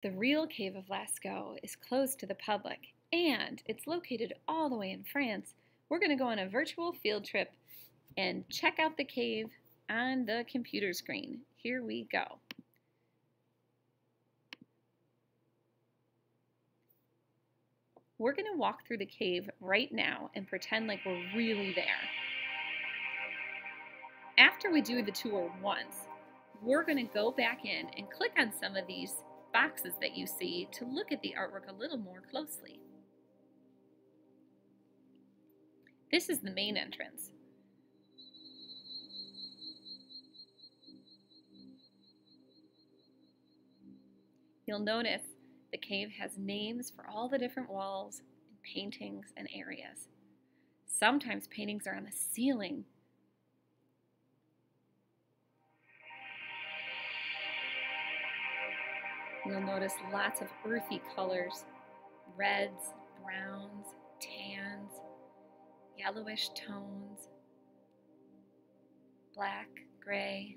The real Cave of Lascaux is closed to the public, and it's located all the way in France. We're going to go on a virtual field trip and check out the cave on the computer screen. Here we go. We're going to walk through the cave right now and pretend like we're really there. After we do the tour once, we're going to go back in and click on some of these boxes that you see to look at the artwork a little more closely. This is the main entrance. You'll notice the cave has names for all the different walls and paintings and areas. Sometimes paintings are on the ceiling. You'll notice lots of earthy colors, reds, browns, tans, yellowish tones, black, gray.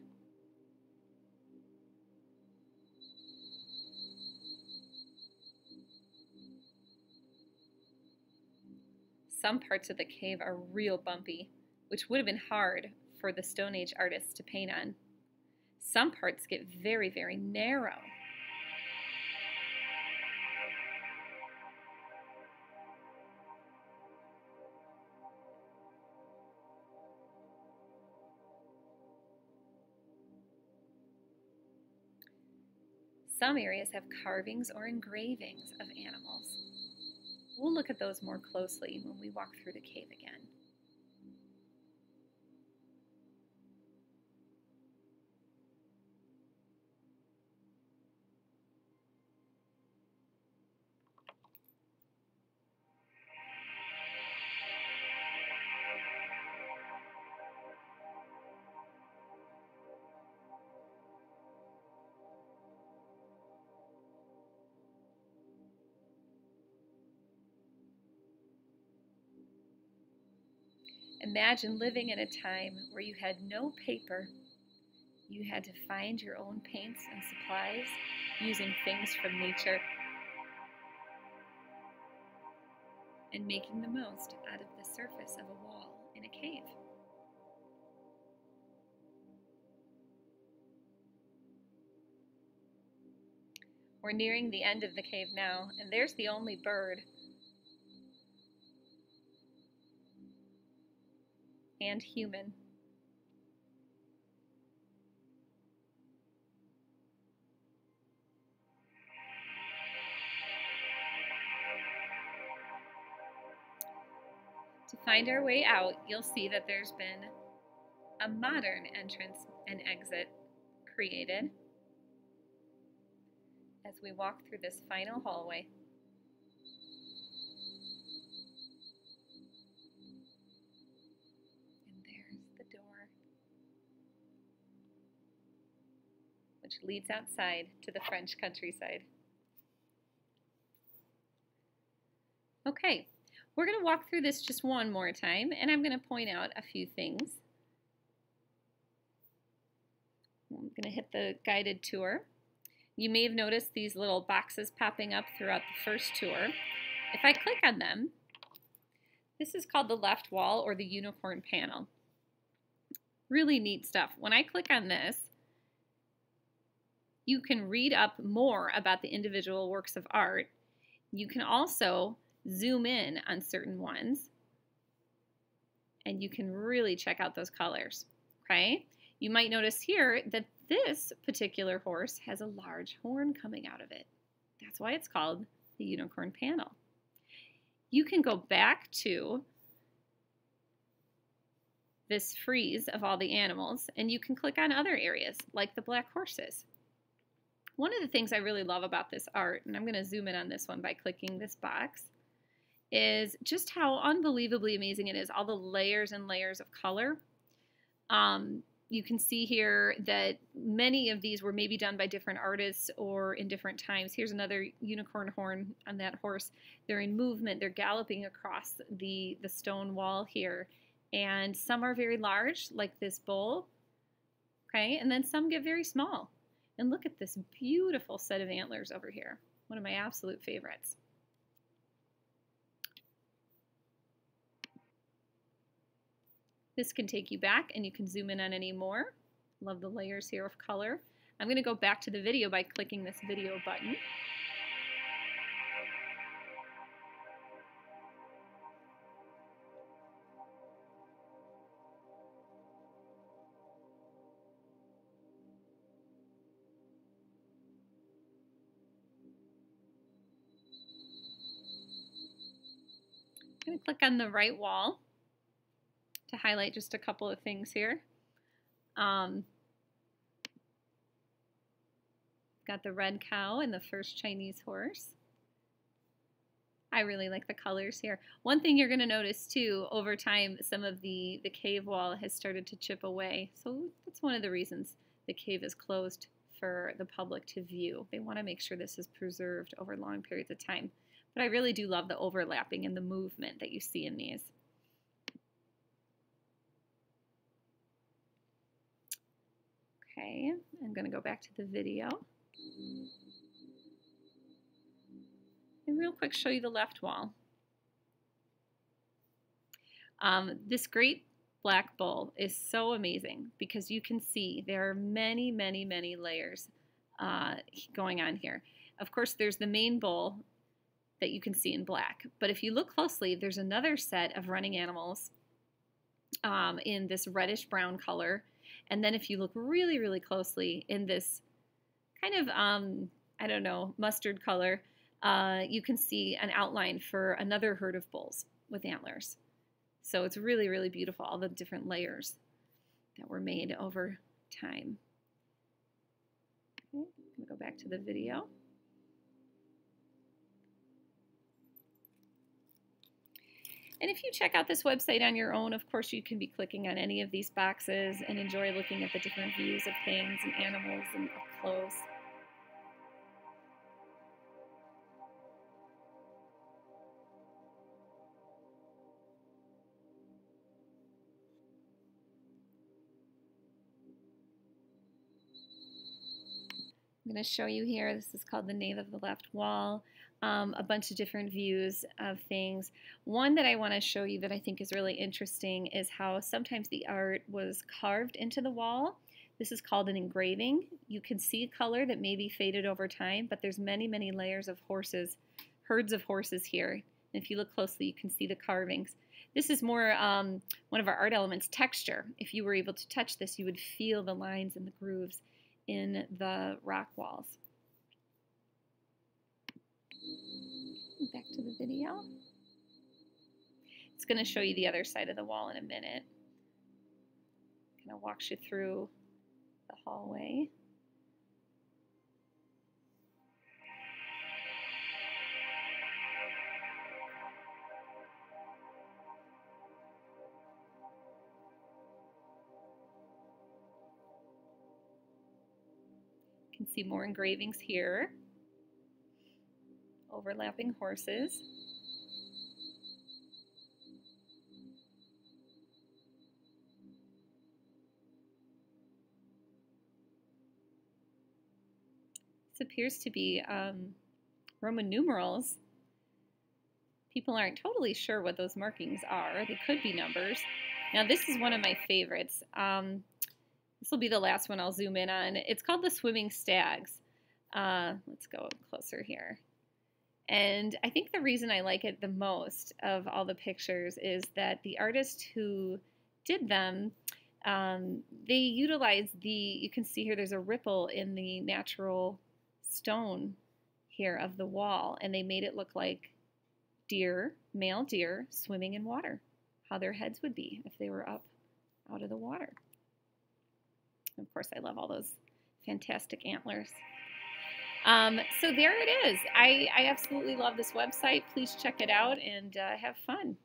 Some parts of the cave are real bumpy, which would have been hard for the Stone Age artists to paint on. Some parts get very, very narrow. Some areas have carvings or engravings of animals. We'll look at those more closely when we walk through the cave again. Imagine living in a time where you had no paper. You had to find your own paints and supplies using things from nature and making the most out of the surface of a wall in a cave. We're nearing the end of the cave now, and there's the only bird. And human. To find our way out, you'll see that there's been a modern entrance and exit created as we walk through this final hallway. Which leads outside to the French countryside. Okay, we're going to walk through this just one more time, and I'm going to point out a few things. I'm going to hit the guided tour. You may have noticed these little boxes popping up throughout the first tour. If I click on them, this is called the left wall or the unicorn panel. Really neat stuff. When I click on this, you can read up more about the individual works of art. You can also zoom in on certain ones, and you can really check out those colors, okay? You might notice here that this particular horse has a large horn coming out of it. That's why it's called the unicorn panel. You can go back to this frieze of all the animals, and you can click on other areas, like the black horses. One of the things I really love about this art, and I'm going to zoom in on this one by clicking this box, is just how unbelievably amazing it is, all the layers and layers of color. You can see here that many of these were maybe done by different artists or in different times. Here's another unicorn horn on that horse. They're in movement. They're galloping across the stone wall here. And some are very large, like this bull, okay? And then some get very small. And look at this beautiful set of antlers over here. One of my absolute favorites. This can take you back and you can zoom in on any more. Love the layers here of color. I'm going to go back to the video by clicking this video button. I'm going to click on the right wall to highlight just a couple of things here. Got the red cow and the first Chinese horse. I really like the colors here. One thing you're going to notice too, over time, some of the cave wall has started to chip away. So that's one of the reasons the cave is closed for the public to view. They want to make sure this is preserved over long periods of time. But I really do love the overlapping and the movement that you see in these. Okay, I'm going to go back to the video. And real quick show you the left wall. This great black bull is so amazing because you can see there are many, many, many layers going on here. Of course, there's the main bull that you can see in black. But if you look closely, there's another set of running animals in this reddish brown color. And then if you look really, really closely in this kind of, I don't know, mustard color, you can see an outline for another herd of bulls with antlers. So it's really, really beautiful, all the different layers that were made over time. Okay, I'm going to go back to the video. And if you check out this website on your own, of course, you can be clicking on any of these boxes and enjoy looking at the different views of things and animals and up close. I'm going to show you here, this is called the Nave of the Left Wall, a bunch of different views of things. One that I want to show you that I think is really interesting is how sometimes the art was carved into the wall. This is called an engraving. You can see color that may be faded over time, but there's many, many layers of horses, herds of horses here. And if you look closely, you can see the carvings. This is more one of our art elements, texture. If you were able to touch this, you would feel the lines and the grooves in the rock walls. Back to the video. It's going to show you the other side of the wall in a minute. Kind of walks you through the hallway. You can see more engravings here. Overlapping horses. This appears to be Roman numerals. People aren't totally sure what those markings are. They could be numbers. Now this is one of my favorites. This will be the last one I'll zoom in on. It's called the Swimming Stags. Let's go closer here. And I think the reason I like it the most of all the pictures is that the artist who did them, they utilized you can see here there's a ripple in the natural stone here of the wall, and they made it look like deer, male deer, swimming in water, how their heads would be if they were up out of the water. And of course, I love all those fantastic antlers. So there it is. I absolutely love this website. Please check it out and have fun.